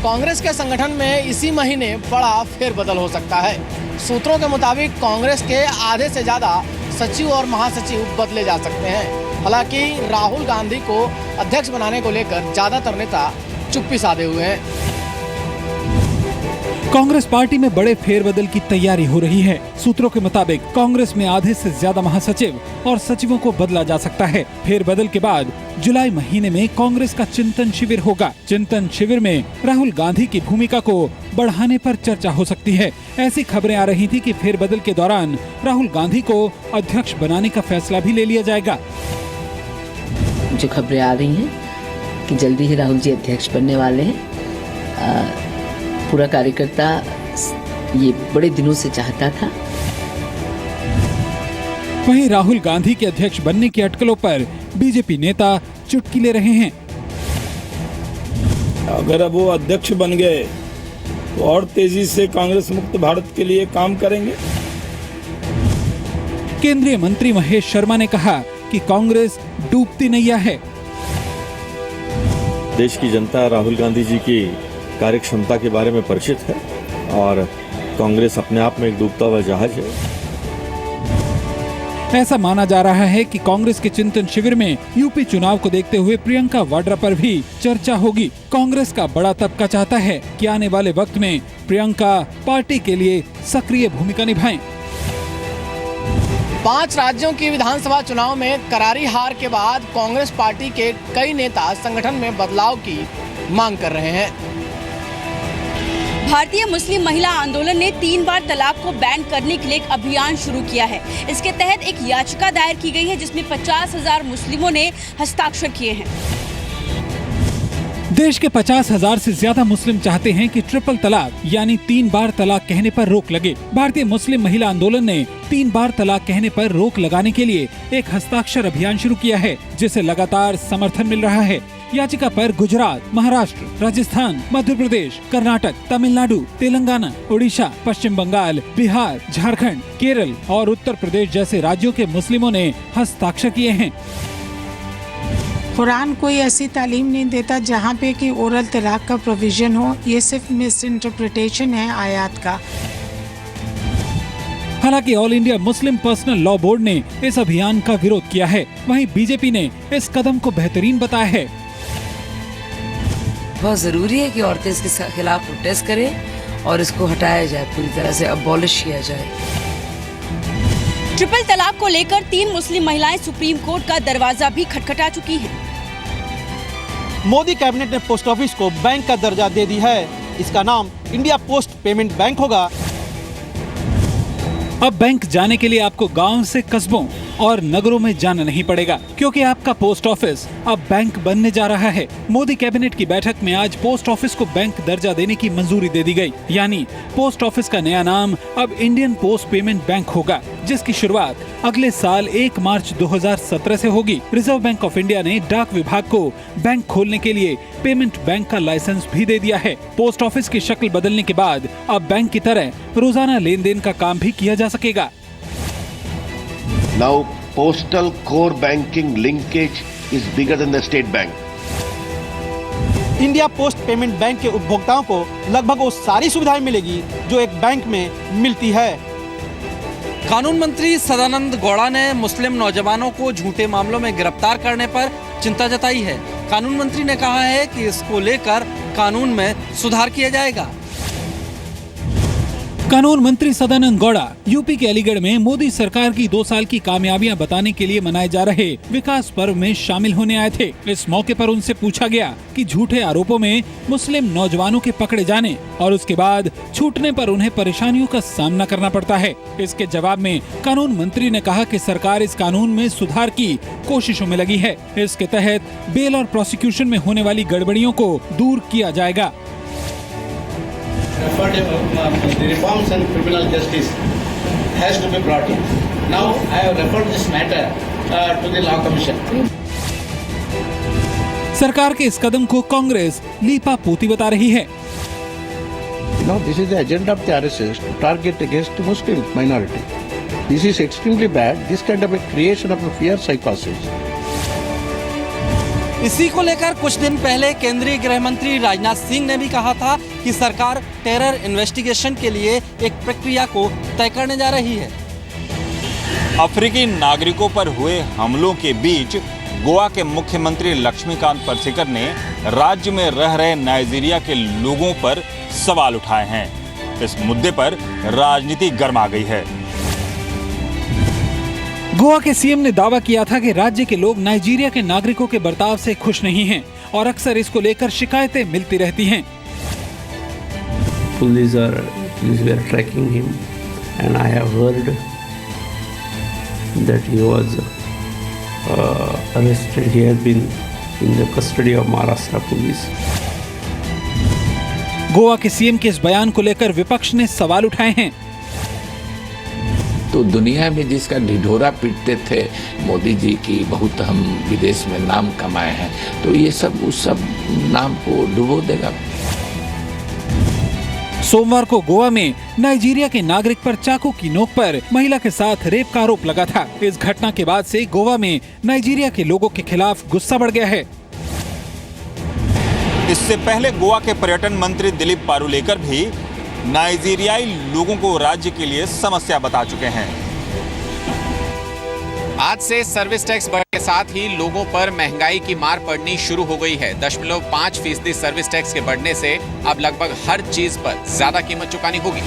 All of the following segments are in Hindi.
कांग्रेस के संगठन में इसी महीने बड़ा फेरबदल हो सकता है। सूत्रों के मुताबिक कांग्रेस के आधे से ज़्यादा सचिव और महासचिव बदले जा सकते हैं। हालांकि राहुल गांधी को अध्यक्ष बनाने को लेकर ज़्यादातर नेता चुप्पी साधे हुए हैं। कांग्रेस पार्टी में बड़े फेरबदल की तैयारी हो रही है। सूत्रों के मुताबिक कांग्रेस में आधे से ज्यादा महासचिव और सचिवों को बदला जा सकता है। फेरबदल के बाद जुलाई महीने में कांग्रेस का चिंतन शिविर होगा। चिंतन शिविर में राहुल गांधी की भूमिका को बढ़ाने पर चर्चा हो सकती है। ऐसी खबरें आ रही थी कि फेरबदल के दौरान राहुल गांधी को अध्यक्ष बनाने का फैसला भी ले लिया जाएगा। जो खबरें आ रही हैं कि जल्दी ही राहुल जी अध्यक्ष बनने वाले हैं, पूरा कार्यकर्ता ये बड़े दिनों से चाहता था। वहीं राहुल गांधी के अध्यक्ष बनने की अटकलों पर बीजेपी नेता चुटकी ले रहे हैं। अगर अब वो अध्यक्ष बन गए तो और तेजी से कांग्रेस मुक्त भारत के लिए काम करेंगे। केंद्रीय मंत्री महेश शर्मा ने कहा कि कांग्रेस डूबती नैया है। देश की जनता राहुल गांधी जी की कार्यक्षमता के बारे में परिचित है और कांग्रेस अपने आप में एक डूबता हुआ जहाज है। ऐसा माना जा रहा है कि कांग्रेस के चिंतन शिविर में यूपी चुनाव को देखते हुए प्रियंका वाड्रा पर भी चर्चा होगी। कांग्रेस का बड़ा तबका चाहता है कि आने वाले वक्त में प्रियंका पार्टी के लिए सक्रिय भूमिका निभाएं। 5 राज्यों की विधानसभा चुनाव में करारी हार के बाद कांग्रेस पार्टी के कई नेता संगठन में बदलाव की मांग कर रहे हैं। भारतीय मुस्लिम महिला आंदोलन ने 3 बार तलाक को बैन करने के लिए एक अभियान शुरू किया है। इसके तहत एक याचिका दायर की गई है जिसमें 50,000 मुस्लिमों ने हस्ताक्षर किए हैं। देश के 50,000 से ज्यादा मुस्लिम चाहते हैं कि ट्रिपल तलाक यानी 3 बार तलाक कहने पर रोक लगे। भारतीय मुस्लिम महिला आंदोलन ने 3 बार तलाक कहने पर रोक लगाने के लिए एक हस्ताक्षर अभियान शुरू किया है, जिसे लगातार समर्थन मिल रहा है। याचिका पर गुजरात, महाराष्ट्र, राजस्थान, मध्य प्रदेश, कर्नाटक, तमिलनाडु, तेलंगाना, उड़ीसा, पश्चिम बंगाल, बिहार, झारखंड, केरल और उत्तर प्रदेश जैसे राज्यों के मुस्लिमों ने हस्ताक्षर किए हैं। कुरान कोई ऐसी तालीम नहीं देता जहाँ पे कि ओरल तलाक का प्रोविजन हो। ये सिर्फ मिस इंटरप्रिटेशन है आयत का। हालांकि all India Muslim personal law board ने इस अभियान का विरोध किया है। वहीं बीजेपी ने इस कदम को बेहतरीन बताया है। बहुत जरूरी है कि औरतें इसके खिलाफ प्रोटेस्ट करें और इसको हटाया जाए, पूरी तरह से अबॉलिश किया जाए। ट्रिपल तलाक को लेकर 3 मुस्लिम महिलाएं सुप्रीम कोर्ट का दरवाजा भी खटखटा चुकी हैं। मोदी कैबिनेट ने पोस्ट ऑफिस को बैंक का दर्जा दे दी है। इसका नाम इंडिया पोस्ट पेमेंट बैंक होगा। अब बैंक जाने के लिए आपको गांव से कस्बों और नगरों में जाना नहीं पड़ेगा, क्योंकि आपका पोस्ट ऑफिस अब बैंक बनने जा रहा है। मोदी कैबिनेट की बैठक में आज पोस्ट ऑफिस को बैंक दर्जा देने की मंजूरी दे दी गई। यानी पोस्ट ऑफिस का नया नाम अब इंडियन पोस्ट पेमेंट बैंक होगा, जिसकी शुरुआत अगले साल 1 मार्च 2017 से होगी। रिजर्व बैंक ऑफ इंडिया ने डाक विभाग को बैंक खोलने के लिए पेमेंट बैंक का लाइसेंस भी दे दिया है। पोस्ट ऑफिस की शक्ल बदलने के बाद अब बैंक की तरह रोजाना लेन देन का काम भी किया जा सकेगा। Now, postal core banking linkage is bigger than the state bank. India post payment bank के उपभोक्ताओं को लगभग वो सारी सुविधाएं मिलेगी जो एक बैंक में मिलती है। कानून मंत्री सदानंद गौड़ा ने मुस्लिम नौजवानों को झूठे मामलों में गिरफ्तार करने पर चिंता जताई है। कानून मंत्री ने कहा है कि इसको लेकर कानून में सुधार किया जाएगा। कानून मंत्री सदानंद गौड़ा यूपी के अलीगढ़ में मोदी सरकार की 2 साल की कामयाबियां बताने के लिए मनाए जा रहे विकास पर्व में शामिल होने आए थे। इस मौके पर उनसे पूछा गया कि झूठे आरोपों में मुस्लिम नौजवानों के पकड़े जाने और उसके बाद छूटने पर उन्हें परेशानियों का सामना करना पड़ता है। इसके जवाब में कानून मंत्री ने कहा कि सरकार इस कानून में सुधार की कोशिशों में लगी है। इसके तहत बेल और प्रोसिक्यूशन में होने वाली गड़बड़ियों को दूर किया जाएगा। The reforms in criminal justice has to be brought in. Now I have referred this matter to the Law Commission. सरकार के इस कदम को कांग्रेस लीपापोती बता रही है। No, this is the agenda of the RSS to target against the Muslim minority. This is extremely bad. This kind of a creation of a fear psychosis. इसी को लेकर कुछ दिन पहले केंद्रीय गृह मंत्री राजनाथ सिंह ने भी कहा था कि सरकार टेरर इन्वेस्टिगेशन के लिए एक प्रक्रिया को तय करने जा रही है। अफ्रीकी नागरिकों पर हुए हमलों के बीच गोवा के मुख्यमंत्री लक्ष्मीकांत पार्सेकर ने राज्य में रह रहे नाइजीरिया के लोगों पर सवाल उठाए हैं। इस मुद्दे पर राजनीति गर्मा गई है। गोवा के सीएम ने दावा किया था कि राज्य के लोग नाइजीरिया के नागरिकों के बर्ताव से खुश नहीं हैं और अक्सर इसको लेकर शिकायतें मिलती रहती हैं। Police were tracking him, and I have heard that he was arrested. He has been in the custody of Maharashtra police. Goa के सीएम के इस बयान को लेकर विपक्ष ने सवाल उठाए हैं। तो दुनिया में जिसका ढिढोरा पीटते थे मोदी जी की बहुत हम विदेश में नाम कमाए हैं, तो ये सब उस सब नाम को डुबो देगा। सोमवार को गोवा में नाइजीरिया के नागरिक पर चाकू की नोक पर महिला के साथ रेप का आरोप लगा था। इस घटना के बाद से गोवा में नाइजीरिया के लोगों के खिलाफ गुस्सा बढ़ गया है। इससे पहले गोवा के पर्यटन मंत्री दिलीप पारुलेकर भी नाइजीरियाई लोगों को राज्य के लिए समस्या बता चुके हैं। आज से सर्विस टैक्स बढ़ने के साथ ही लोगों पर महंगाई की मार पड़नी शुरू हो गई है। 0.5% सर्विस टैक्स के बढ़ने से अब लगभग हर चीज पर ज्यादा कीमत चुकानी होगी।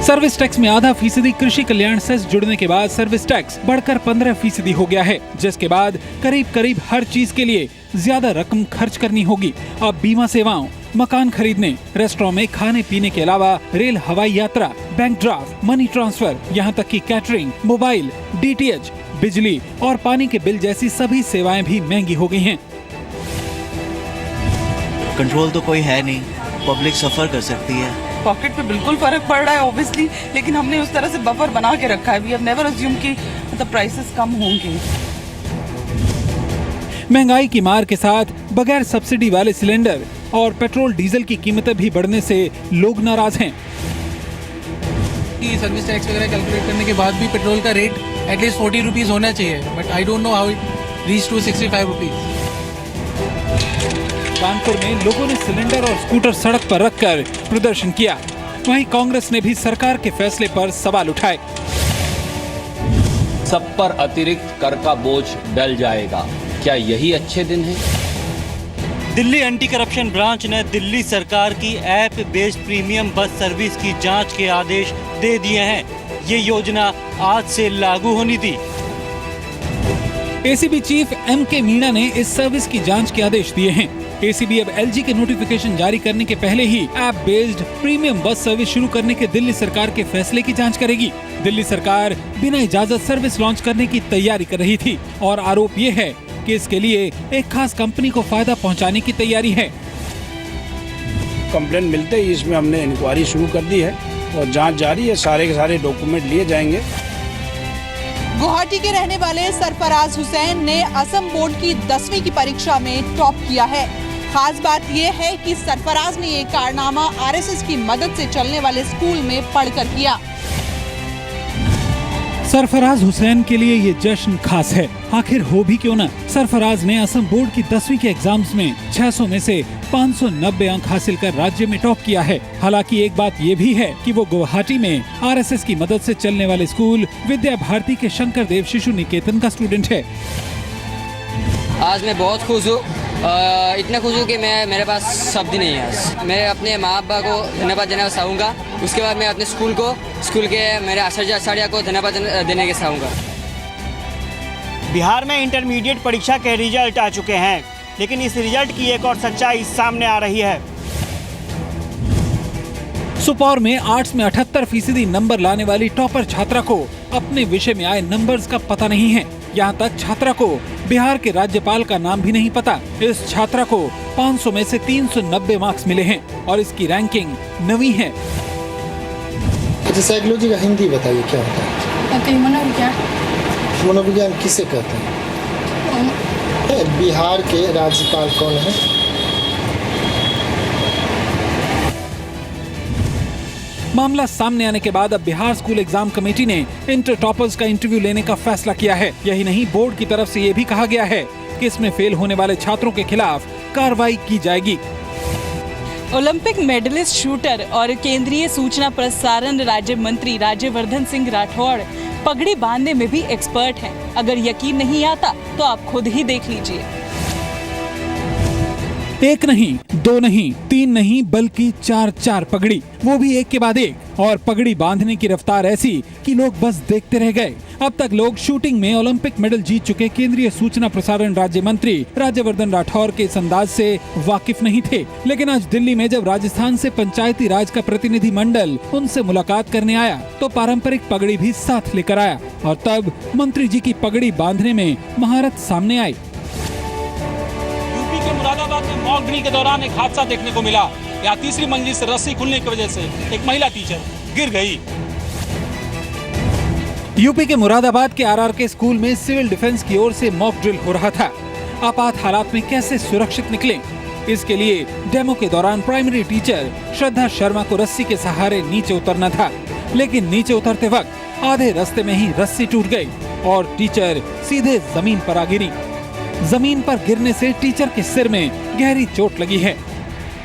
सर्विस टैक्स में 0.5% कृषि कल्याण सेस जुड़ने के बाद सर्विस टैक्स बढ़कर 15% हो गया है, जिसके बाद करीब हर चीज के लिए ज्यादा रकम खर्च करनी होगी। अब बीमा सेवाओं, मकान खरीदने, रेस्टोरेंट में खाने पीने के अलावा रेल, हवाई यात्रा, बैंक ड्राफ्ट, मनी ट्रांसफर, यहाँ तक कि कैटरिंग, मोबाइल, डीटीएच, बिजली और पानी के बिल जैसी सभी सेवाएं भी महंगी हो गई हैं। कंट्रोल तो कोई है नहीं, पब्लिक सफर कर सकती है। पॉकेट पे बिल्कुल फर्क पड़ रहा है ऑब्वियसली, लेकिन हमने उस तरह से बफर बना के रखा है। वी हैव नेवर अज्यूम कि मतलब प्राइसेस कम होंगे। महंगाई की मार के साथ बगैर सब्सिडी वाले सिलेंडर और पेट्रोल डीजल की कीमतें भी बढ़ने से लोग नाराज हैं। सर्विस टैक्स वगैरह कैलकुलेट करने के बाद भी पेट्रोल का रेट एटलीस्ट 40 रुपीज होना चाहिए, but I don't know how it reach to 65 rupees. Kanpur में लोगों ने सिलेंडर और स्कूटर सड़क पर रखकर प्रदर्शन किया। वहीं कांग्रेस ने भी सरकार के फैसले पर सवाल उठाए। सब पर अतिरिक्त कर का बोझ डल जाएगा, क्या यही अच्छे दिन हैं? दिल्ली एंटी करप्शन ब्रांच ने दिल्ली सरकार की app based premium bus service की जांच के आदेश दे दिए हैं। ये योजना आज से लागू होनी थी। एसीबी चीफ एमके मीणा ने इस सर्विस की जांच के आदेश दिए हैं। एसीबी अब एलजी के नोटिफिकेशन जारी करने के पहले ही app based premium bus service शुरू करने के दिल्ली सरकार के फैसले की जांच करेगी। दिल्ली सरकार बिना इजाजत सर्विस लॉन्च करने की तैयारी कर रही थी और आरोप ये है कि इसके लिए एक खास कंपनी को फायदा पहुंचाने की तैयारी है। कंप्लेंट मिलते ही इसमें हमने इंक्वायरी शुरू कर दी है और जांच जारी है। सारे के सारे डॉक्यूमेंट लिए जाएंगे। गुवाहाटी के रहने वाले सरफराज हुसैन ने असम बोर्ड की 10वीं की परीक्षा में टॉप किया है। खास बात यह है कि सरफराज ने ये कारनामा आरएसएस की मदद से चलने वाले स्कूल में पढ़कर किया। सरफराज हुसैन के लिए ये जश्न खास है। आखिर हो भी क्यों न, सरफराज ने असम बोर्ड की 10वीं के एग्जाम्स में 600 में से 590 अंक हासिल कर राज्य में टॉप किया है। हालांकि एक बात ये भी है कि वो गुवाहाटी में आरएसएस की मदद से चलने वाले स्कूल विद्या भारती के शंकर देव शिशु निकेतन का स्टूडेंट है। आज मैं बहुत खुश हूँ, इतना खुश हूँ कि मेरे पास शब्द नहीं है। मैं अपने माँ बाप को धन्यवाद देना चाहूँगा। उसके बाद मैं अपने स्कूल के मेरे आचार्य को धन्यवाद देने के चाहूँगा। बिहार में इंटरमीडिएट परीक्षा के रिजल्ट आ चुके हैं, लेकिन इस रिजल्ट की एक और सच्चाई सामने आ रही है। सुपौल में आर्ट्स में 78% नंबर लाने वाली टॉपर छात्रा को अपने विषय में आए नंबर्स का पता नहीं है। यहाँ तक छात्रा को बिहार के राज्यपाल का नाम भी नहीं पता। इस छात्रा को 500 में से 390 मार्क्स मिले हैं और इसकी रैंकिंग 9वीं है। अच्छा, साइकोलॉजी का हिंदी बताइए क्या होता है? मनोविज्ञान। मनोविज्ञान किसे कहते हैं? बिहार के राज्यपाल कौन है? मामला सामने आने के बाद अब बिहार स्कूल एग्जाम कमेटी ने इंटर टॉपर्स का इंटरव्यू लेने का फैसला किया है। यही नहीं, बोर्ड की तरफ से ये भी कहा गया है कि इसमें फेल होने वाले छात्रों के खिलाफ कार्रवाई की जाएगी। ओलंपिक मेडलिस्ट शूटर और केंद्रीय सूचना प्रसारण राज्य मंत्री राज्यवर्धन सिंह राठौड़ पगड़ी बांधने में भी एक्सपर्ट हैं। अगर यकीन नहीं आता तो आप खुद ही देख लीजिए। एक नहीं, दो नहीं, तीन नहीं, बल्कि चार पगड़ी, वो भी एक के बाद एक। और पगड़ी बांधने की रफ्तार ऐसी कि लोग बस देखते रह गए। अब तक लोग शूटिंग में ओलंपिक मेडल जीत चुके केंद्रीय सूचना प्रसारण राज्य मंत्री राज्यवर्धन राठौर के इस अंदाज से वाकिफ नहीं थे। लेकिन आज दिल्ली में जब राजस्थान से पंचायती राज का प्रतिनिधि मंडल उनसे मुलाकात करने आया तो पारंपरिक पगड़ी भी साथ लेकर आया और तब मंत्री जी की पगड़ी बांधने में महारत सामने आई। यूपी के मुरादाबाद में मॉक ड्रिल के दौरान एक हादसा देखने को मिला। यहाँ तीसरी मंजिल से रस्सी खुलने की वजह से एक महिला टीचर गिर गई। यूपी के मुरादाबाद के आरआरके स्कूल में सिविल डिफेंस की ओर से मॉक ड्रिल हो रहा था। आपात हालात में कैसे सुरक्षित निकले, इसके लिए डेमो के दौरान प्राइमरी टीचर श्रद्धा शर्मा को रस्सी के सहारे नीचे उतरना था। लेकिन नीचे उतरते वक्त आधे रास्ते में ही रस्सी टूट गई और टीचर सीधे जमीन पर आ गिरी। जमीन पर गिरने से टीचर के सिर में गहरी चोट लगी है।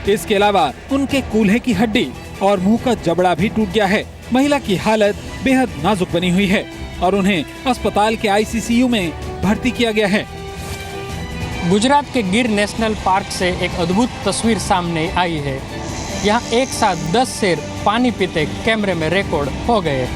इसके अलावा उनके कूल्हे की हड्डी और मुंह का जबड़ा भी टूट गया है। महिला की हालत बेहद नाजुक बनी हुई है और उन्हें अस्पताल के आईसीसीयू में भर्ती किया गया है। गुजरात के गिर नेशनल पार्क से एक अद्भुत तस्वीर सामने आई है। यहाँ एक साथ 10 शेर पानी पीते कैमरे में रिकॉर्ड हो गए।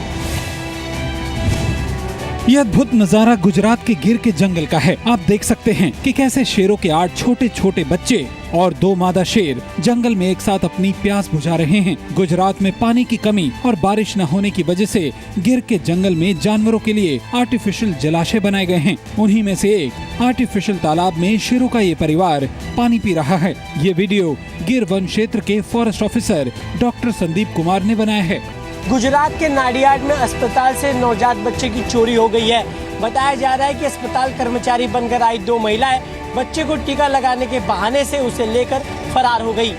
यह अद्भुत नजारा गुजरात के गिर के जंगल का है। आप देख सकते हैं कि कैसे शेरों के 8 छोटे छोटे बच्चे और 2 मादा शेर जंगल में एक साथ अपनी प्यास बुझा रहे हैं। गुजरात में पानी की कमी और बारिश न होने की वजह से गिर के जंगल में जानवरों के लिए आर्टिफिशियल जलाशय बनाए गए हैं। उन्हीं में से एक आर्टिफिशियल तालाब में शेरों का ये परिवार पानी पी रहा है। ये वीडियो गिर वन क्षेत्र के forest officer doctor Sandeep Kumar ने बनाया है। गुजरात के नाडियाड में अस्पताल से नवजात बच्चे की चोरी हो गई है। बताया जा रहा है कि अस्पताल कर्मचारी बनकर आई 2 महिलाएं बच्चे को टीका लगाने के बहाने से उसे लेकर फरार हो गई।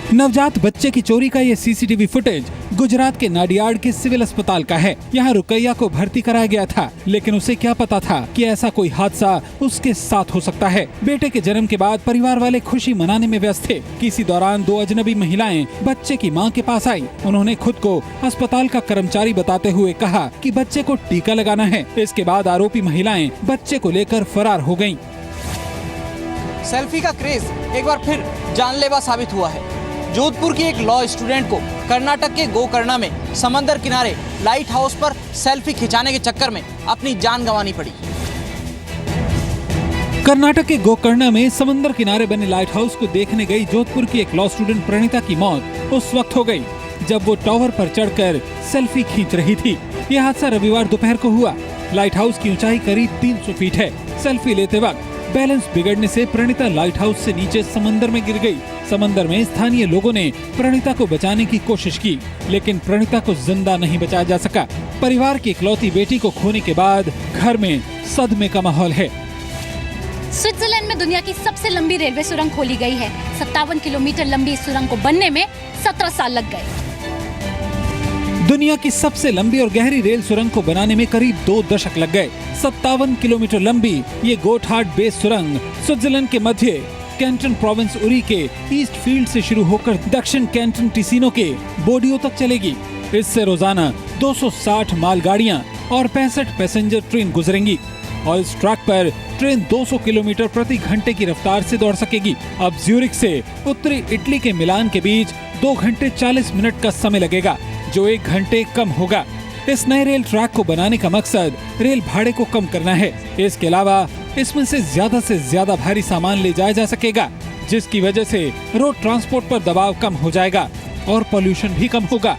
नवजात बच्चे की चोरी का ये सीसीटीवी फुटेज गुजरात के नाडियाड के सिविल अस्पताल का है। यहाँ रुकैया को भर्ती कराया गया था, लेकिन उसे क्या पता था कि ऐसा कोई हादसा उसके साथ हो सकता है। बेटे के जन्म के बाद परिवार वाले खुशी मनाने में व्यस्त थे। किसी दौरान 2 अजनबी महिलाएं बच्चे की मां के पास आई। उन्होंने खुद को अस्पताल का कर्मचारी बताते हुए कहा कि बच्चे को टीका लगाना है। इसके बाद आरोपी महिलाएं बच्चे को लेकर फरार हो गयी। सेल्फी का क्रेज एक बार फिर जानलेवा साबित हुआ है। जोधपुर की एक लॉ स्टूडेंट को कर्नाटक के गोकर्णा में समंदर किनारे लाइट हाउस पर सेल्फी खिंचाने के चक्कर में अपनी जान गंवानी पड़ी। कर्नाटक के गोकर्णा में समंदर किनारे बने लाइट हाउस को देखने गई जोधपुर की एक लॉ स्टूडेंट प्रणीता की मौत उस वक्त हो गई जब वो टावर पर चढ़कर सेल्फी खींच रही थी। यह हादसा रविवार दोपहर को हुआ। लाइट हाउस की ऊंचाई करीब 300 फीट है। सेल्फी लेते वक्त बैलेंस बिगड़ने से प्रणीता लाइट हाउस से नीचे समंदर में गिर गई। समंदर में स्थानीय लोगों ने प्रणीता को बचाने की कोशिश की, लेकिन प्रणीता को जिंदा नहीं बचाया जा सका। परिवार की इकलौती बेटी को खोने के बाद घर में सदमे का माहौल है। स्विट्जरलैंड में दुनिया की सबसे लंबी रेलवे सुरंग खोली गई है। 57 किलोमीटर लंबी इस सुरंग को बनने में 17 साल लग गए। दुनिया की सबसे लंबी और गहरी रेल सुरंग को बनाने में करीब 2 दशक लग गए। 57 किलोमीटर लंबी ये गोटहार्ड बेस सुरंग स्विट्जरलैंड के मध्य कैंटन प्रोविंस उरी के ईस्ट फील्ड से शुरू होकर दक्षिण कैंटन टिसिनो के बोडियो तक चलेगी। इससे रोजाना 260 मालगाड़ियां और 65 पैसेंजर ट्रेन गुजरेंगी और इस ट्रैक पर ट्रेन 200 किलोमीटर प्रति घंटे की रफ्तार से दौड़ सकेगी। अब ज्यूरिख से उत्तरी इटली के मिलान के बीच 2 घंटे 40 मिनट का समय लगेगा, जो 1 घंटे कम होगा। इस नए रेल ट्रैक को बनाने का मकसद रेल भाड़े को कम करना है। इसके अलावा इसमें से ज्यादा भारी सामान ले जाया जा सकेगा, जिसकी वजह से रोड ट्रांसपोर्ट पर दबाव कम हो जाएगा और पॉल्यूशन भी कम होगा।